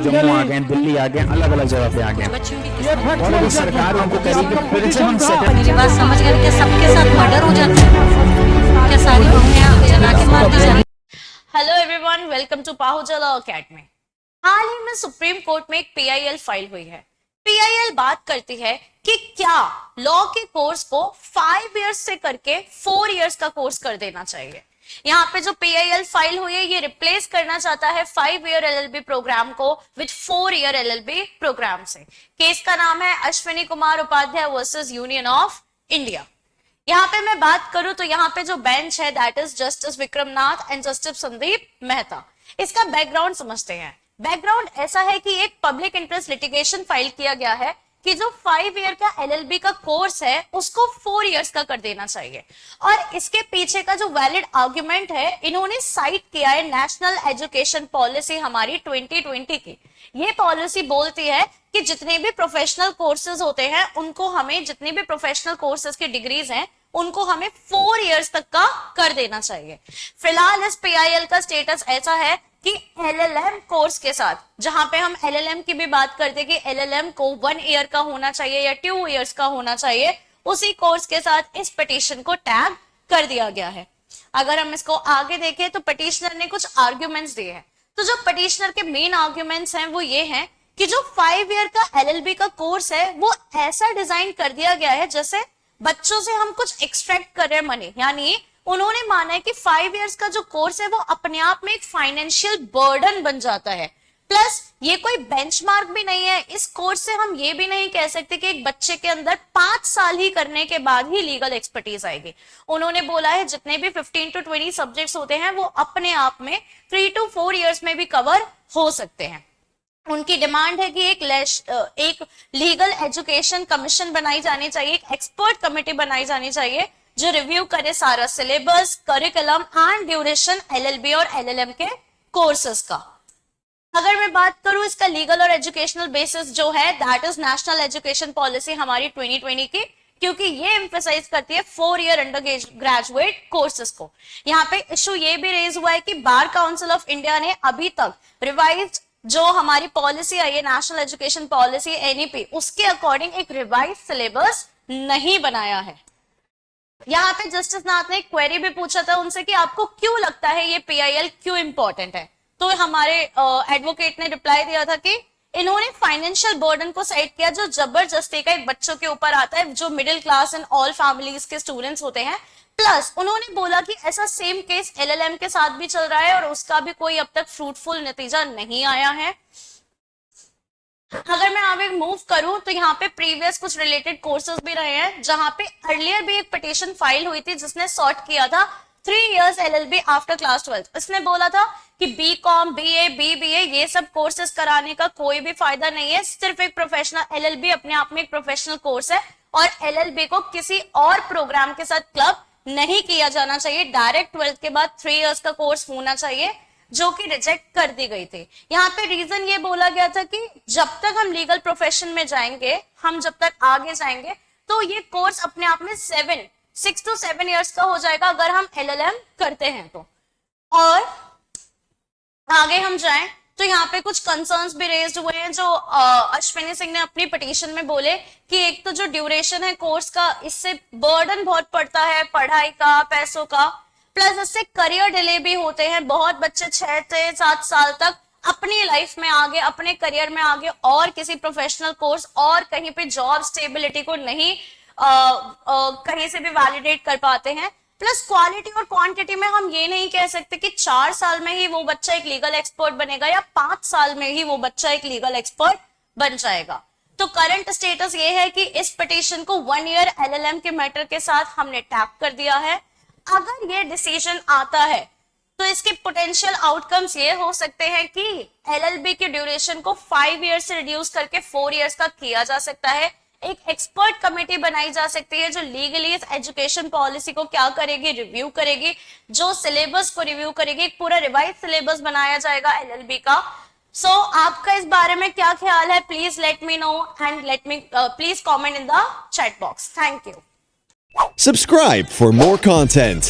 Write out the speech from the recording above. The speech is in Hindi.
जम्मू आ गए, दिल्ली आ गए, अलग अलग जगह पे आ गए, और अभी सरकार उनको करेगी फिर से हम मेरी बात समझ गए क्या? सबके साथ मर्डर हो जाता है क्या? सारी बहुएं जला के मार दी जाती? Hello everyone, welcome to Pahuja law academy. हाल ही में सुप्रीम कोर्ट में एक पीआईएल फाइल हुई है। पीआईएल बात करती है कि क्या लॉ के कोर्स को 5 इयर्स से करके 4 इयर्स का कोर्स कर देना चाहिए। यहाँ पे जो पीआईएल फाइल हुई है ये रिप्लेस करना चाहता है 5 ईयर एलएलबी प्रोग्राम को विद 4 ईयर एलएलबी प्रोग्राम से। केस का नाम है Ashwini Kumar Upadhyay versus Union of India. यहाँ पे मैं बात करूं तो यहाँ पे जो बेंच है that is justice Vikram Nath and justice Sandeep Mehta. इसका बैकग्राउंड समझते हैं। बैकग्राउंड ऐसा है कि एक पब्लिक इंटरेस्ट लिटिगेशन फाइल किया गया है कि जो 5 ईयर का एलएलबी का कोर्स है उसको 4 इयर्स का कर देना चाहिए। और इसके पीछे का जो वैलिड आर्गुमेंट है इन्होंने साइट किया है नेशनल एजुकेशन पॉलिसी हमारी 2020 की। ये पॉलिसी बोलती है कि जितने भी प्रोफेशनल कोर्सेज होते हैं उनको हमें, जितने भी प्रोफेशनल कोर्सेज की डिग्रीज हैं उनको हमें 4 इयर्स तक का कर देना चाहिए। फिलहाल इस पीआईएल का स्टेटस ऐसा है कि एलएलएम कोर्स के साथ, जहां पे हम एलएलएम की भी बात करते हैं कि एलएलएम को 1 ईयर का होना चाहिए या 2 इयर्स का होना चाहिए, उसी कोर्स के साथ इस पिटीशन को टैग कर दिया गया है। अगर हम इसको आगे देखें तो पिटीशनर ने कुछ आर्ग्यूमेंट्स दिए हैं। तो जो पिटीशनर के मेन आर्ग्यूमेंट्स हैं वो ये हैं कि जो 5 ईयर का एलएलबी का कोर्स है वो ऐसा डिजाइन कर दिया गया है जैसे बच्चों से हम कुछ एक्सट्रैक्ट कर रहे हैं मनी। यानी उन्होंने माना है कि 5 इयर्स का जो कोर्स है वो अपने आप में एक फाइनेंशियल बर्डन बन जाता है। प्लस ये कोई बेंचमार्क भी नहीं है। इस कोर्स से हम ये भी नहीं कह सकते कि एक बच्चे के अंदर 5 साल ही करने के बाद ही लीगल एक्सपर्टीज आएगी। उन्होंने बोला है जितने भी 15 to 20 सब्जेक्ट्स होते हैं वो अपने आप में 3 to 4 इयर्स में भी कवर हो सकते हैं। उनकी डिमांड है कि एक लीगल एजुकेशन कमीशन बनाई जानी चाहिए, एक एक्सपर्ट कमेटी बनाई जानी चाहिए जो रिव्यू करे सारा syllabus, curriculum and duration LLB और एलएलएम के कोर्सेज का। अगर मैं बात करूं इसका लीगल और एजुकेशनल बेसिस जो है that is national education policy हमारी 2020 की, क्योंकि ये एम्फेसाइज करती है 4 ईयर अंडर ग्रेजुएट कोर्सेज को। यहाँ पे इशू ये भी रेज हुआ है कि बार काउंसिल ऑफ इंडिया ने अभी तक रिवाइज जो हमारी पॉलिसी आई है नेशनल एजुकेशन पॉलिसी एनईपी, उसके अकॉर्डिंग एक रिवाइज सिलेबस नहीं बनाया है। यहाँ पे जस्टिस नाथ ने एक क्वेरी भी पूछा था उनसे कि आपको क्यों लगता है ये पीआईएल क्यों इंपॉर्टेंट है। तो हमारे एडवोकेट ने रिप्लाई दिया था कि इन्होंने फाइनेंशियल बर्डन को साइड किया जो जबरदस्ती का एक बच्चों के ऊपर आता है जो middle class and all families के स्टूडेंट्स होते हैं। प्लस उन्होंने बोला कि ऐसा सेम केस एलएलएम के साथ भी चल रहा है और उसका भी कोई अब तक फ्रूटफुल नतीजा नहीं आया है। अगर मैं आगे मूव करूं तो यहाँ पे प्रीवियस कुछ रिलेटेड कोर्सेज भी रहे हैं जहां पे अर्लियर भी एक पिटीशन फाइल हुई थी जिसने सॉर्ट किया था 3 इयर्स एलएलबी आफ्टर क्लास 12। इसने बोला था कि बीकॉम, बीए, बीबीए ये सब कोर्सेज कराने का कोई भी फायदा नहीं है। सिर्फ एक प्रोफेशनल एलएलबी अपने आप में एक प्रोफेशनल कोर्स है और एलएलबी को किसी और प्रोग्राम के साथ क्लब नहीं किया जाना चाहिए। डायरेक्ट 12th के बाद 3 इयर्स का कोर्स होना चाहिए, जो कि रिजेक्ट कर दी गई थी। यहाँ पे रीजन ये बोला गया था कि जब तक हम लीगल प्रोफेशन में जाएंगे, हम जब तक आगे जाएंगे तो ये कोर्स अपने आप में 6 to 7 इयर्स का हो जाएगा अगर हम एलएलएम करते हैं तो। और आगे हम जाएं तो यहाँ पे कुछ कंसर्न्स भी रेज्ड हुए हैं जो अश्विनी सिंह ने अपनी पिटीशन में बोले कि एक तो जो ड्यूरेशन है कोर्स का, इससे बर्डन बहुत पड़ता है पढ़ाई का, पैसों का, प्लस इससे करियर डिले भी होते हैं। बहुत बच्चे 6 से 7 साल तक अपनी लाइफ में आगे, अपने करियर में आगे और किसी प्रोफेशनल कोर्स और कहीं पे जॉब स्टेबिलिटी को नहीं कहीं से भी वैलिडेट कर पाते हैं। प्लस क्वालिटी और क्वांटिटी में हम ये नहीं कह सकते कि 4 साल में ही वो बच्चा एक लीगल एक्सपर्ट बनेगा या 5 साल में ही वो बच्चा एक लीगल एक्सपर्ट बन जाएगा। तो करंट स्टेटस ये है कि इस पिटीशन को 1 ईयर एलएलएम के मैटर के साथ हमने टैप कर दिया है। अगर ये डिसीजन आता है तो इसके पोटेंशियल आउटकम्स ये हो सकते हैं कि एलएलबी की ड्यूरेशन को 5 इयर्स से रिड्यूस करके 4 इयर्स का किया जा सकता है। एक एक्सपर्ट कमेटी बनाई जा सकती है जो लीगली इस एजुकेशन पॉलिसी को क्या करेगी, रिव्यू करेगी, जो सिलेबस को रिव्यू करेगी। एक पूरा रिवाइज सिलेबस बनाया जाएगा एलएलबी का। सो आपका इस बारे में क्या ख्याल है? Please let me know and please comment in the chat box. Thank you. Subscribe for more content.